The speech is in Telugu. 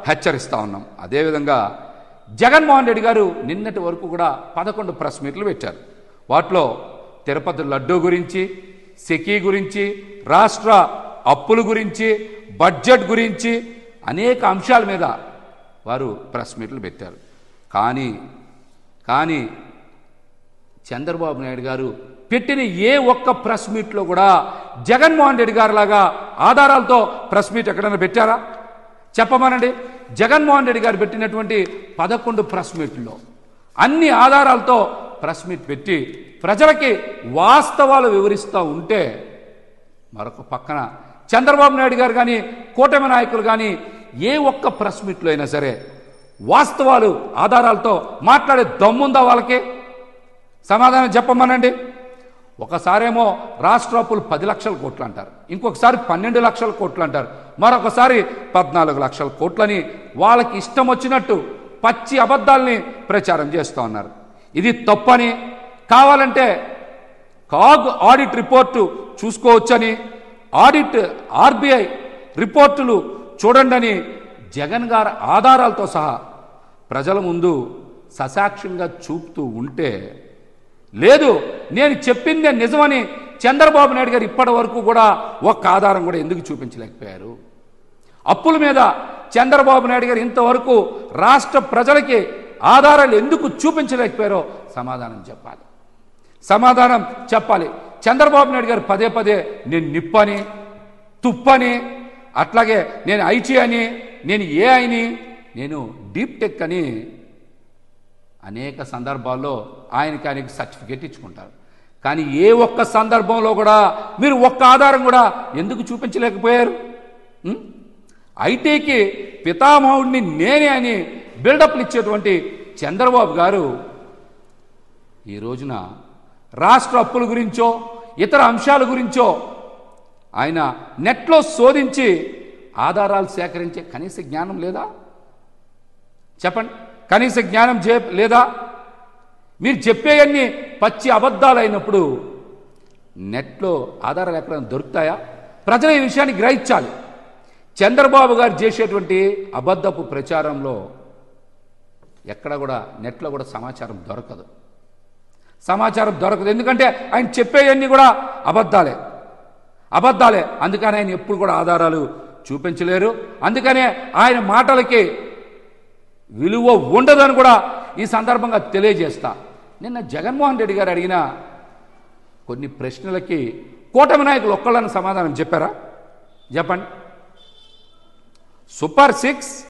హెచ్చరిస్తా ఉన్నాం. అదేవిధంగా జగన్మోహన్ రెడ్డి గారు నిన్నటి వరకు కూడా 11 ప్రెస్ మీట్లు పెట్టారు. వాటిలో తిరుపతి లడ్డూ గురించి, సెకీ గురించి, రాష్ట్ర అప్పుల గురించి, బడ్జెట్ గురించి అనేక అంశాల మీద వారు ప్రెస్ మీట్లు పెట్టారు. కానీ చంద్రబాబు నాయుడు గారు పెట్టిన ఏ ఒక్క ప్రెస్ మీట్లో కూడా జగన్మోహన్ రెడ్డి గారు లాగా ఆధారాలతో ప్రెస్ మీట్ ఎక్కడైనా పెట్టారా? చెప్పమనండి. జగన్మోహన్ రెడ్డి గారు పెట్టినటువంటి 11 ప్రెస్ మీట్లో అన్ని ఆధారాలతో ప్రెస్ మీట్ పెట్టి ప్రజలకి వాస్తవాలు వివరిస్తూ ఉంటే, మరొక పక్కన చంద్రబాబు నాయుడు గారు కానీ కూటమి నాయకులు కానీ ఏ ఒక్క ప్రెస్ మీట్లో అయినా సరే వాస్తవాలు ఆధారాలతో మాట్లాడే దమ్ముందా వాళ్ళకి? సమాధానం చెప్పమనండి. ఒకసారేమో రాష్ట్ర అప్పులు 10 లక్షల కోట్లు అంటారు, ఇంకొకసారి 12 లక్షల కోట్లు అంటారు, మరొకసారి 14 లక్షల కోట్లని వాళ్ళకి ఇష్టం వచ్చినట్టు పచ్చి అబద్ధాలని ప్రచారం చేస్తూ ఉన్నారు. ఇది తప్పని, కావాలంటే కాగ్ ఆడిట్ రిపోర్టు చూసుకోవచ్చని, ఆర్బీఐ రిపోర్టులు చూడండి జగన్ గారు ఆధారాలతో సహా ప్రజల ముందు ససాక్ష్యంగా చూపుతూ ఉంటే, లేదు నేను చెప్పిందే నిజమని చంద్రబాబు నాయుడు గారు ఇప్పటి వరకు కూడా ఒక్క ఆధారం కూడా ఎందుకు చూపించలేకపోయారు? అప్పుల మీద చంద్రబాబు నాయుడు గారు ఇంతవరకు రాష్ట్ర ప్రజలకి ఆధారాలు ఎందుకు చూపించలేకపోయారో సమాధానం చెప్పాలి. చంద్రబాబు నాయుడు గారు పదే పదే నేను నిప్పని, తుప్పని, అట్లాగే నేను ఐటీ అని, నేను ఏఐని, నేను డీప్ టెక్ అని అనేక సందర్భాల్లో ఆయనకి సర్టిఫికేట్ ఇచ్చుకుంటారు. కానీ ఏ ఒక్క సందర్భంలో కూడా మీరు ఒక్క ఆధారం కూడా ఎందుకు చూపించలేకపోయారు? ఐటీకి పితామహుడిని నేనే అని బిల్డప్లు ఇచ్చేటువంటి చంద్రబాబు గారు ఈ రోజున రాష్ట్ర అప్పుల గురించో ఇతర అంశాల గురించో ఆయన నెట్లో శోధించి ఆధారాలు సేకరించే కనీస జ్ఞానం లేదా? చెప్పండి. కనీస జ్ఞానం లేదా? మీరు చెప్పేవన్నీ పచ్చి అబద్ధాలు అయినప్పుడు నెట్లో ఆధారాలు ఎక్కడైనా దొరుకుతాయా? ప్రజలు ఈ విషయాన్ని గ్రహించాలి. చంద్రబాబు గారు చేసేటువంటి అబద్ధపు ప్రచారంలో ఎక్కడ కూడా నెట్లో కూడా సమాచారం దొరకదు. ఎందుకంటే ఆయన చెప్పేవన్నీ కూడా అబద్ధాలే. అందుకని ఆయన ఎప్పుడు కూడా ఆధారాలు చూపించలేరు. అందుకనే ఆయన మాటలకి విలువ ఉండదని కూడా ఈ సందర్భంగా తెలియజేస్తా. నిన్న జగన్మోహన్ రెడ్డి గారు అడిగిన కొన్ని ప్రశ్నలకి కూటమి నాయకులు ఒక్కళ్ళని సమాధానం చెప్పారా? చెప్పండి. సూపర్ 6